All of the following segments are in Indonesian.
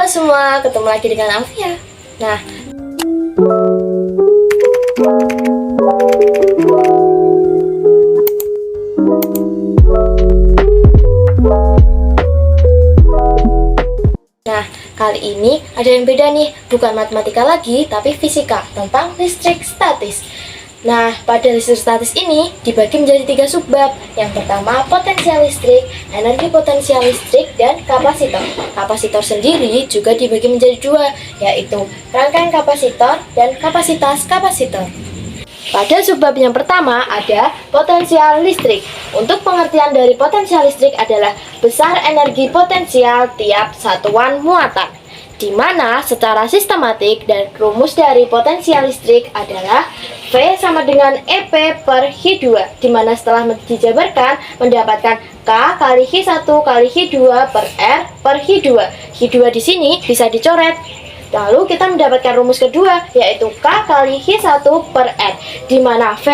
Halo semua, ketemu lagi dengan Alfia. Nah, kali ini ada yang beda nih, bukan matematika lagi, tapi fisika tentang listrik statis. Nah, pada listrik statis ini dibagi menjadi 3 subbab. Yang pertama, potensial listrik, energi potensial listrik, dan kapasitor. Kapasitor sendiri juga dibagi menjadi 2, yaitu rangkaian kapasitor dan kapasitas kapasitor. Pada subbab yang pertama ada potensial listrik. Untuk pengertian dari potensial listrik adalah besar energi potensial tiap satuan muatan, di mana secara sistematik dan rumus dari potensial listrik adalah V sama dengan EP per Hi2, di mana setelah dijabarkan mendapatkan K kali Hi1 kali Hi2 per R per Hi2. Hi2 di sini bisa dicoret. Lalu kita mendapatkan rumus kedua, yaitu K kali Hi1 per N, di mana V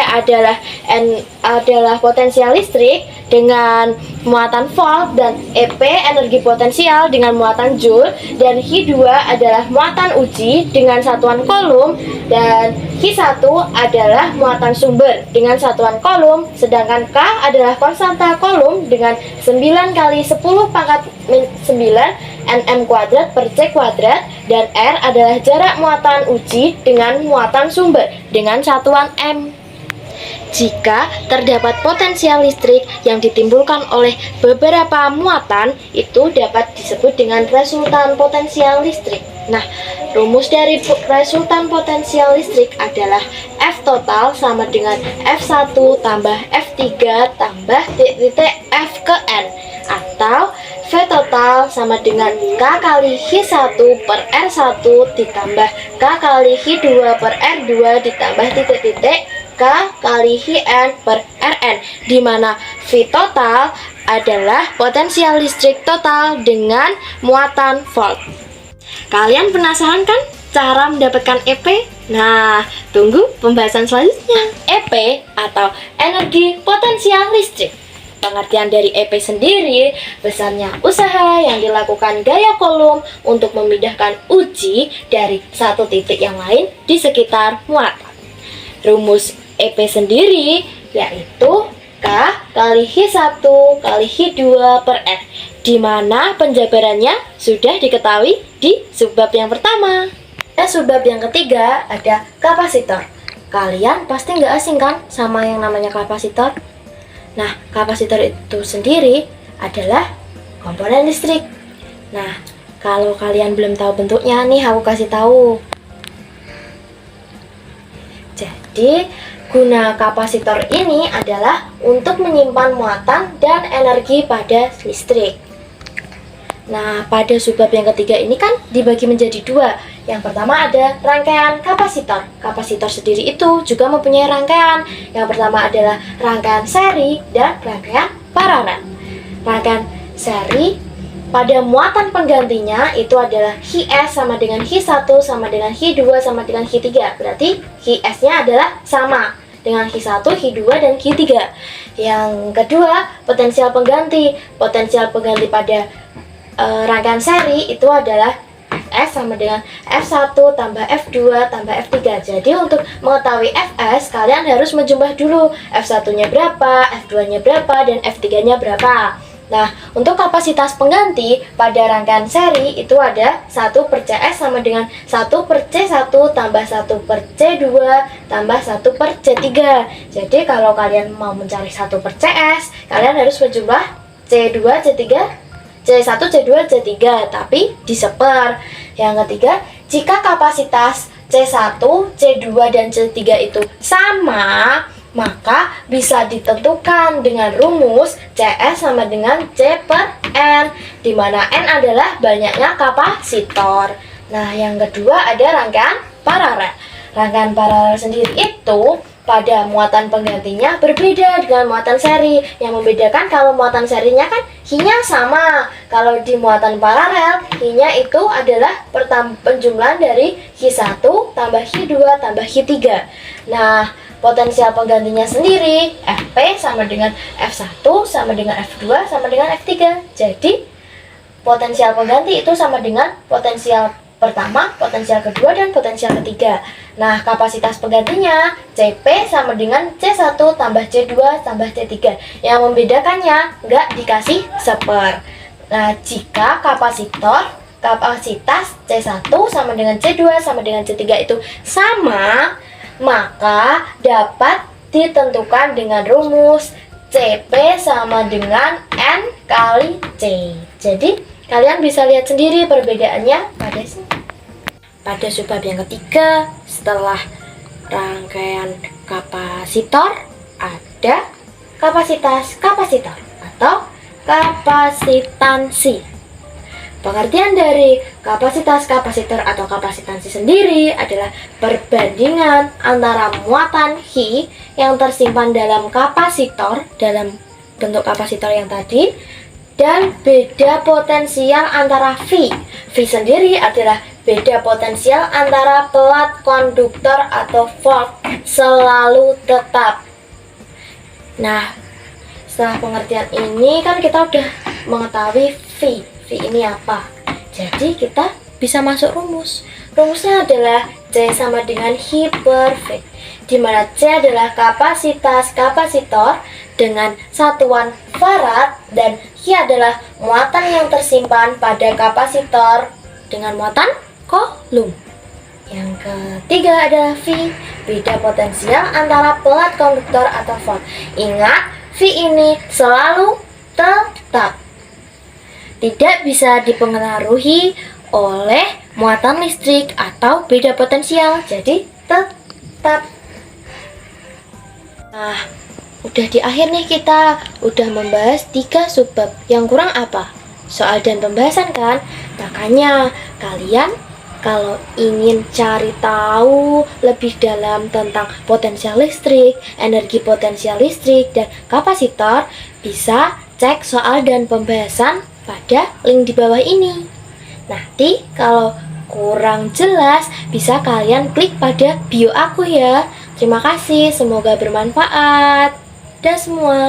adalah potensial listrik dengan muatan volt, dan EP energi potensial dengan muatan joule, dan Hi2 adalah muatan uji dengan satuan kolom, dan Hi1 adalah muatan sumber dengan satuan kolom, sedangkan K adalah konstanta kolom dengan 9 kali 10 pangkat 9 nm kuadrat per c kuadrat, dan R adalah jarak muatan uji dengan muatan sumber dengan satuan m. Jika terdapat potensial listrik yang ditimbulkan oleh beberapa muatan, itu dapat disebut dengan resultan potensial listrik. Nah, rumus dari resultan potensial listrik adalah F total sama dengan F1 tambah F3 tambah titik F ke N, atau V total sama dengan K kali Hi1 per R1 ditambah K kali Hi2 per R2 ditambah titik-titik K kali Hin per Rn, di mana V total adalah potensial listrik total dengan muatan volt. Kalian penasaran kan cara mendapatkan EP? Nah, tunggu pembahasan selanjutnya. EP atau energi potensial listrik. Pengertian dari EP sendiri, besarnya usaha yang dilakukan gaya kolom untuk memindahkan uji dari satu titik yang lain di sekitar muatan. Rumus EP sendiri yaitu K kali Hi1 kali Hi2 per R, di mana penjabarannya sudah diketahui di subbab yang pertama. Subbab yang ketiga ada kapasitor. Kalian pasti nggak asing kan sama yang namanya kapasitor? Nah, kapasitor itu sendiri adalah komponen listrik. Nah, kalau kalian belum tahu bentuknya nih, aku kasih tahu. Jadi, guna kapasitor ini adalah untuk menyimpan muatan dan energi pada listrik. Nah, pada subbab yang ketiga ini kan dibagi menjadi 2. Yang pertama ada rangkaian kapasitor. Kapasitor sendiri itu juga mempunyai rangkaian. Yang pertama adalah rangkaian seri dan rangkaian paralel. Rangkaian seri pada muatan penggantinya itu adalah Hi(S) sama dengan Hi1 sama dengan Hi2 sama dengan Hi3. Berarti Hi(S)-nya adalah sama dengan Hi1, Hi2, dan Hi3. Yang kedua, potensial pengganti. Potensial pengganti pada rangkaian seri itu adalah Fs sama dengan F1 tambah F2 tambah F3. Jadi untuk mengetahui Fs, kalian harus menjumlah dulu F1-nya berapa, F2-nya berapa, dan F3-nya berapa. Nah, untuk kapasitas pengganti pada rangkaian seri itu ada 1 per Cs sama dengan 1 per C1 tambah 1 per C2 tambah 1 per C3. Jadi kalau kalian mau mencari 1 per Cs, kalian harus menjumlah C2, C3, C1, C2, C3, tapi diseper. Yang ketiga, jika kapasitas C1, C2, dan C3 itu sama, maka bisa ditentukan dengan rumus CS sama dengan C per N, di mana N adalah banyaknya kapasitor. Nah, yang kedua ada rangkaian paralel. Rangkaian paralel sendiri itu pada muatan penggantinya berbeda dengan muatan seri. Yang membedakan kalau muatan serinya kan Hi-nya sama. Kalau di muatan paralel, Hi-nya itu adalah penjumlahan dari Hi1 tambah Hi2 tambah Hi3. Nah, potensial penggantinya sendiri Fp sama dengan F1 sama dengan F2 sama dengan F3. Jadi potensial pengganti itu sama dengan potensial pertama, potensial kedua, dan potensial ketiga. Nah, kapasitas penggantinya CP sama dengan C1 tambah C2 tambah C3. Yang membedakannya nggak dikasih seper. Nah, jika kapasitas C1 sama dengan C2 sama dengan C3 itu sama, maka dapat ditentukan dengan rumus CP sama dengan N kali C. Jadi, kalian bisa lihat sendiri perbedaannya pada subbab yang ketiga. Setelah rangkaian kapasitor ada kapasitas kapasitor atau kapasitansi. Pengertian dari kapasitas kapasitor atau kapasitansi sendiri adalah perbandingan antara muatan Hi yang tersimpan dalam kapasitor dalam bentuk kapasitor yang tadi dan beda potensial antara V. V sendiri adalah beda potensial antara pelat konduktor atau volt selalu tetap. Nah, setelah pengertian ini kan kita udah mengetahui V. V ini apa? Jadi kita bisa masuk rumus. Rumusnya adalah C sama dengan Hi per V, di mana C adalah kapasitas kapasitor dengan satuan farad dan Hi adalah muatan yang tersimpan pada kapasitor dengan muatan kolum. Yang ketiga adalah V, beda potensial antara pelat konduktor atau volt. Ingat, V ini selalu tetap, tidak bisa dipengaruhi oleh muatan listrik atau beda potensial, jadi tetap. Nah, udah di akhir nih, kita udah membahas 3 subbab. Yang kurang apa? Soal dan pembahasan kan? Makanya kalian kalau ingin cari tahu lebih dalam tentang potensial listrik, energi potensial listrik, dan kapasitor, bisa cek soal dan pembahasan pada link di bawah ini. Nanti kalau kurang jelas bisa kalian klik pada bio aku ya. Terima kasih, semoga bermanfaat. Dah semua.